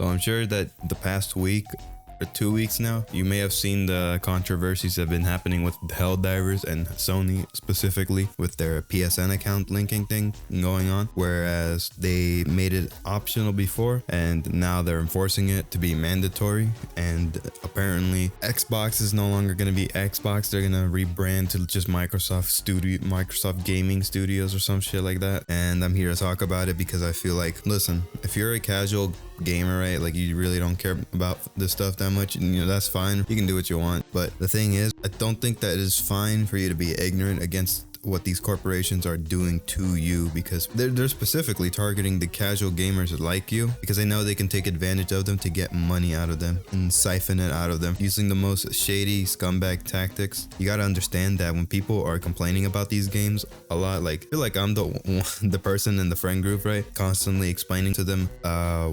So I'm sure that the past week or 2 weeks now, you may have seen the controversies that have been happening with Helldivers and Sony specifically with their PSN account linking thing going on, whereas they made it optional before and now they're enforcing it to be mandatory. And apparently Xbox is no longer going to be Xbox. They're going to rebrand to just Microsoft Gaming Studios or some shit like that. And I'm here to talk about it because I feel like, listen, if you're a casual gamer, right, like you really don't care about this stuff that much, and you know, that's fine, you can do what you want. But the thing is, I don't think that it is fine for you to be ignorant against what these corporations are doing to you, because they're specifically targeting the casual gamers like you, because they know they can take advantage of them to get money out of them and siphon it out of them using the most shady scumbag tactics. You got to understand that when people are complaining about these games a lot, like I feel like I'm the person in the friend group, right, constantly explaining to them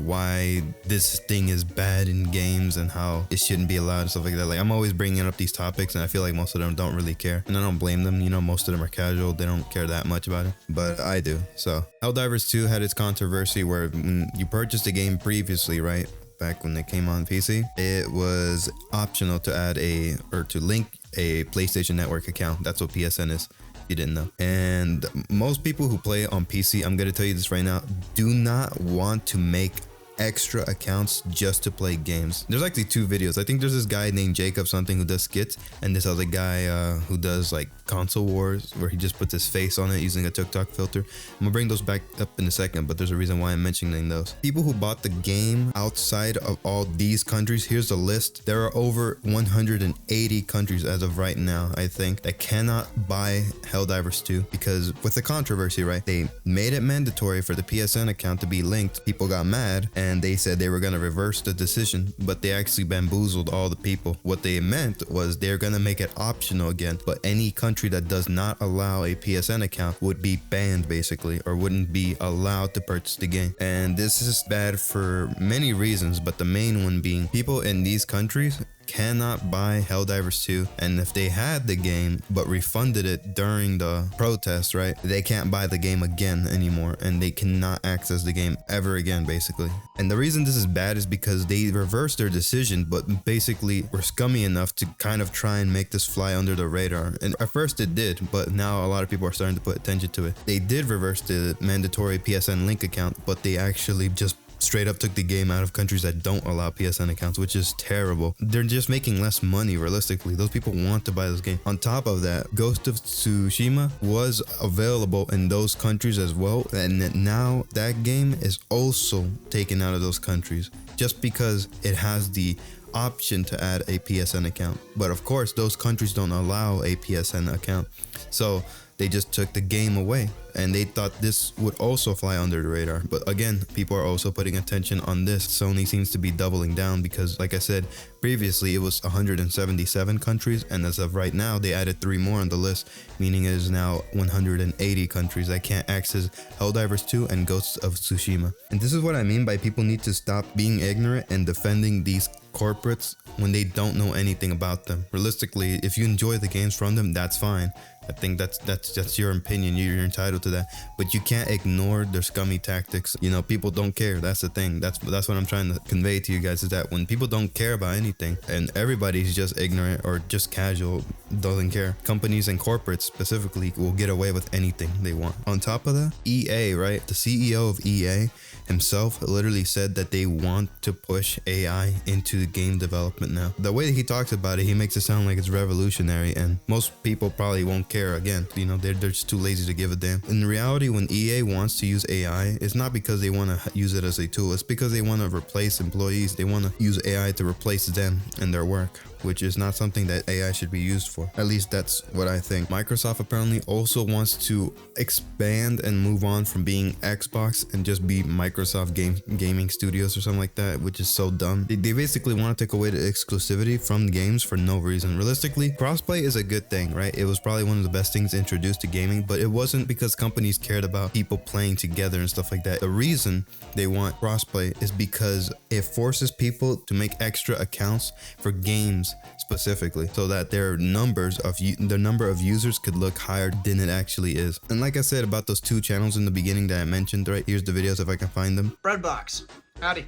why this thing is bad in games and how it shouldn't be allowed and stuff like that. Like I'm always bringing up these topics, and I feel like most of them don't really care, and I don't blame them. You know, most of them are casual, they don't care that much about it, but I do. So Helldivers 2 had its controversy where when you purchased a game previously, right, back when it came on PC, it was optional to add to link a PlayStation Network account. That's what PSN is. You didn't know. And most people who play on PC, I'm gonna tell you this right now, do not want to make extra accounts just to play games. There's actually two videos. I think there's this guy named Jacob something who does skits, and this other guy who does like console wars, where he just puts his face on it using a TikTok filter. I'm gonna bring those back up in a second, but there's a reason why I'm mentioning those. People who bought the game outside of all these countries, here's the list. There are over 180 countries as of right now, I think, that cannot buy Helldivers 2 because with the controversy, right, they made it mandatory for the PSN account to be linked. People got mad and they said they were going to reverse the decision, but they actually bamboozled all the people. What they meant was they're going to make it optional again, but any country that does not allow a PSN account would be banned basically, or wouldn't be allowed to purchase the game. And this is bad for many reasons, but the main one being people in these countries cannot buy Helldivers 2, and if they had the game but refunded it during the protest, right, they can't buy the game again anymore, and they cannot access the game ever again basically. And the reason this is bad is because they reversed their decision, but basically were scummy enough to kind of try and make this fly under the radar. And at first it did, but now a lot of people are starting to put attention to it. They did reverse the mandatory PSN link account, but they actually just straight up took the game out of countries that don't allow PSN accounts, which is terrible. They're just making less money realistically. Those people want to buy this game. On top of that, Ghost of Tsushima was available in those countries as well, and now that game is also taken out of those countries just because it has the option to add a PSN account. But of course, those countries don't allow a PSN account, so they just took the game away, and they thought this would also fly under the radar. But again, people are also putting attention on this. Sony seems to be doubling down because, like I said previously, it was 177 countries, and as of right now, they added 3 more on the list, meaning it is now 180 countries that can't access Helldivers 2 and Ghosts of Tsushima. And this is what I mean by people need to stop being ignorant and defending these corporates when they don't know anything about them. Realistically, if you enjoy the games from them, that's fine. I think that's your opinion. You're entitled to that, but you can't ignore their scummy tactics. You know, people don't care. That's the thing. That's what I'm trying to convey to you guys, is that when people don't care about anything and everybody's just ignorant or just casual, doesn't care, companies and corporates specifically will get away with anything they want. On top of that, EA, right? The CEO of EA himself literally said that they want to push AI into game development now. The way that he talks about it, he makes it sound like it's revolutionary, and most people probably won't care. Again, you know, they're just too lazy to give a damn. In reality, when EA wants to use AI, it's not because they want to use it as a tool, it's because they want to replace employees. They want to use AI to replace them and their work, which is not something that AI should be used for. At least that's what I think. Microsoft apparently also wants to expand and move on from being Xbox and just be Microsoft Gaming Studios or something like that, which is so dumb. They basically want to take away the exclusivity from games for no reason. Realistically, crossplay is a good thing, right? It was probably one of the best things introduced to gaming, but it wasn't because companies cared about people playing together and stuff like that. The reason they want crossplay is because it forces people to make extra accounts for games specifically, so that their number of users could look higher than it actually is. And like I said about those 2 channels in the beginning that I mentioned, right, here's the videos if I can find them. Breadbox, howdy.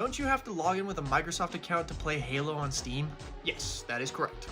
Don't you have to log in with a Microsoft account to play Halo on Steam? Yes, that is correct.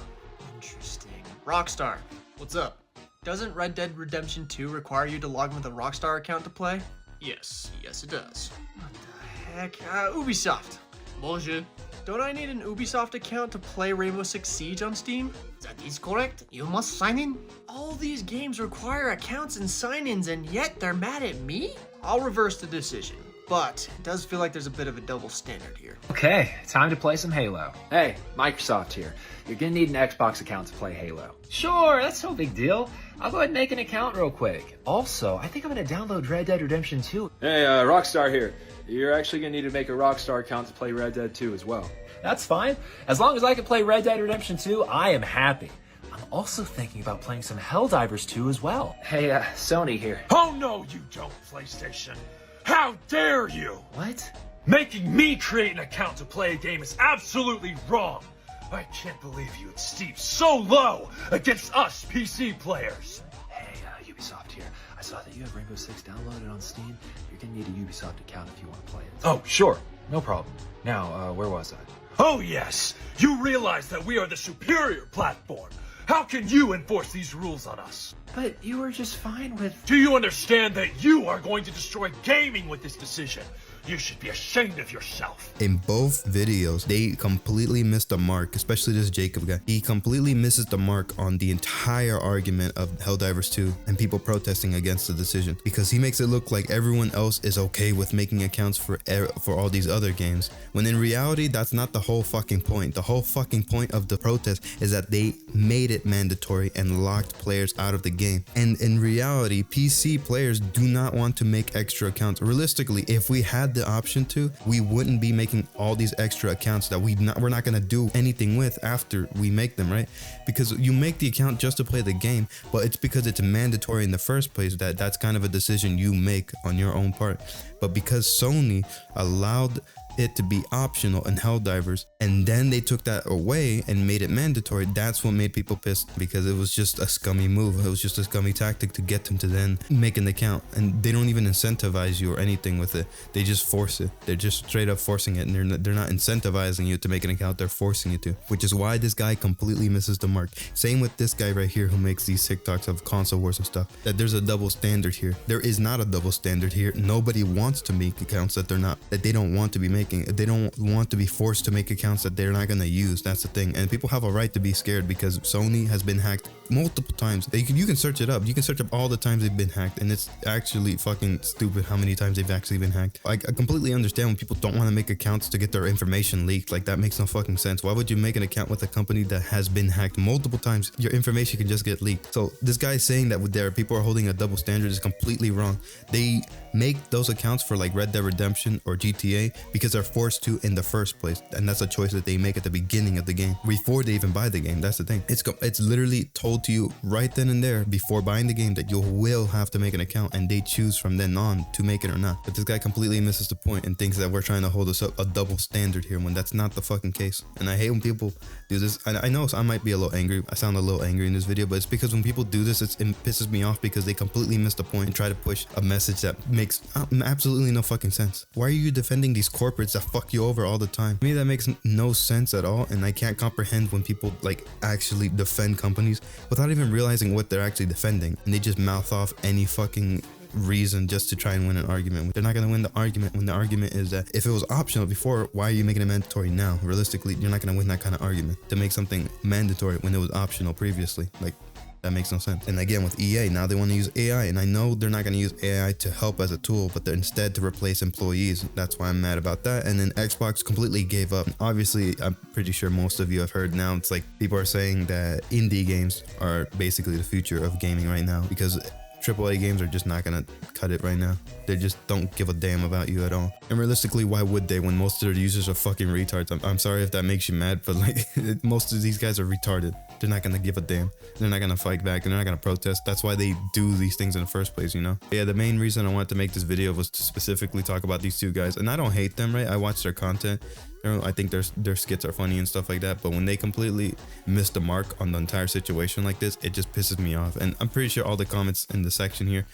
Interesting. Rockstar, what's up? Doesn't Red Dead Redemption 2 require you to log in with a Rockstar account to play? Yes it does. What the heck? Ubisoft. Bonjour. Don't I need an Ubisoft account to play Rainbow Six Siege on Steam? That is correct. You must sign in. All these games require accounts and sign-ins, and yet they're mad at me? I'll reverse the decision, but it does feel like there's a bit of a double standard here. Okay, time to play some Halo. Hey, Microsoft here. You're gonna need an Xbox account to play Halo. Sure, that's no big deal. I'll go ahead and make an account real quick. Also, I think I'm gonna download Red Dead Redemption 2. Hey, Rockstar here. You're actually gonna need to make a Rockstar account to play Red Dead 2 as well. That's fine. As long as I can play Red Dead Redemption 2, I am happy. I'm also thinking about playing some Helldivers 2 as well. Hey, Sony here. Oh no, you don't, PlayStation. How dare you? What? Making me create an account to play a game is absolutely wrong. I can't believe you would stoop so low against us PC players. Hey, Ubisoft here. I saw that you have Rainbow Six downloaded on Steam. You're gonna need a Ubisoft account if you want to play it. Oh, sure. No problem. Now, where was I? Oh yes, you realize that we are the superior platform. How can you enforce these rules on us? But you were just fine with... Do you understand that you are going to destroy gaming with this decision? You should be ashamed of yourself. In both videos, they completely missed the mark, especially this Jacob guy. He completely misses the mark on the entire argument of Helldivers 2 and people protesting against the decision, because he makes it look like everyone else is okay with making accounts for all these other games, when in reality, that's not the whole fucking point. The whole fucking point of the protest is that they made it mandatory and locked players out of the game. And in reality, PC players do not want to make extra accounts. Realistically, if we had the option to, we wouldn't be making all these extra accounts that we're not going to do anything with after we make them, right? Because you make the account just to play the game, but it's because it's mandatory in the first place that's kind of a decision you make on your own part. But because Sony allowed it to be optional in Helldivers, and then they took that away and made it mandatory, that's what made people pissed, because it was just a scummy move. It was just a scummy tactic to get them to then make an account, and they don't even incentivize you or anything with it. They just force it. They're just straight up forcing it, and they're not incentivizing you to make an account. They're forcing you to, which is why this guy completely misses the mark. Same with this guy right here who makes these TikToks of console wars and stuff, that there's a double standard here. There is not a double standard here. Nobody wants to make accounts that they don't want to be making. They don't want to be forced to make accounts that they're not going to use. That's the thing. And people have a right to be scared, because Sony has been hacked multiple times. You can search it up. You can search up all the times they've been hacked, and it's actually fucking stupid how many times they've actually been hacked. I completely understand when people don't want to make accounts to get their information leaked. Like, that makes no fucking sense. Why would you make an account with a company that has been hacked multiple times? Your information can just get leaked. So this guy saying that their people are holding a double standard is completely wrong. They make those accounts for like Red Dead Redemption or GTA because they're forced to in the first place, and that's a choice that they make at the beginning of the game before they even buy the game. That's the thing. It's literally told to you right then and there before buying the game that you will have to make an account, and they choose from then on to make it or not. But this guy completely misses the point and thinks that we're trying to hold us up a double standard here, when that's not the fucking case. And I hate when people do this. I know I might be a little angry. I sound a little angry in this video, but it's because when people do this, it pisses me off, because they completely miss the point and try to push a message that makes absolutely no fucking sense. Why are you defending these corporates that fuck you over all the time? To me, that makes no sense at all, and I can't comprehend when people like actually defend companies without even realizing what they're actually defending, and they just mouth off any fucking reason just to try and win an argument. They're not going to win the argument when the argument is that if it was optional before, why are you making it mandatory now? Realistically, you're not going to win that kind of argument to make something mandatory when it was optional previously. Like, that makes no sense. And again, with EA, now they want to use AI, and I know they're not going to use AI to help as a tool, but they're instead to replace employees. That's why I'm mad about that. And then Xbox completely gave up. Obviously, I'm pretty sure most of you have heard now, it's like people are saying that indie games are basically the future of gaming right now, because AAA games are just not gonna cut it right now. They just don't give a damn about you at all. And realistically, why would they when most of their users are fucking retards? I'm sorry if that makes you mad, but like most of these guys are retarded. They're not gonna give a damn. They're not gonna fight back, and they're not gonna protest. That's why they do these things in the first place, you know? But yeah, the main reason I wanted to make this video was to specifically talk about these two guys. And I don't hate them, right? I watch their content. I think their skits are funny and stuff like that, but when they completely miss the mark on the entire situation like this, it just pisses me off. And I'm pretty sure all the comments in the section here,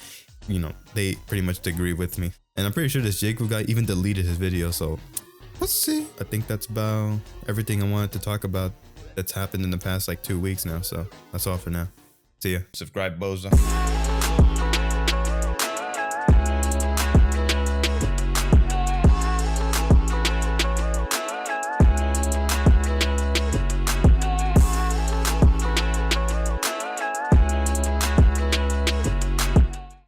you know, they pretty much agree with me. And I'm pretty sure this Jacob guy even deleted his video, so Let's see. I think that's about everything I wanted to talk about that's happened in the past like 2 weeks now. So that's all for now. See ya. Subscribe, bozo.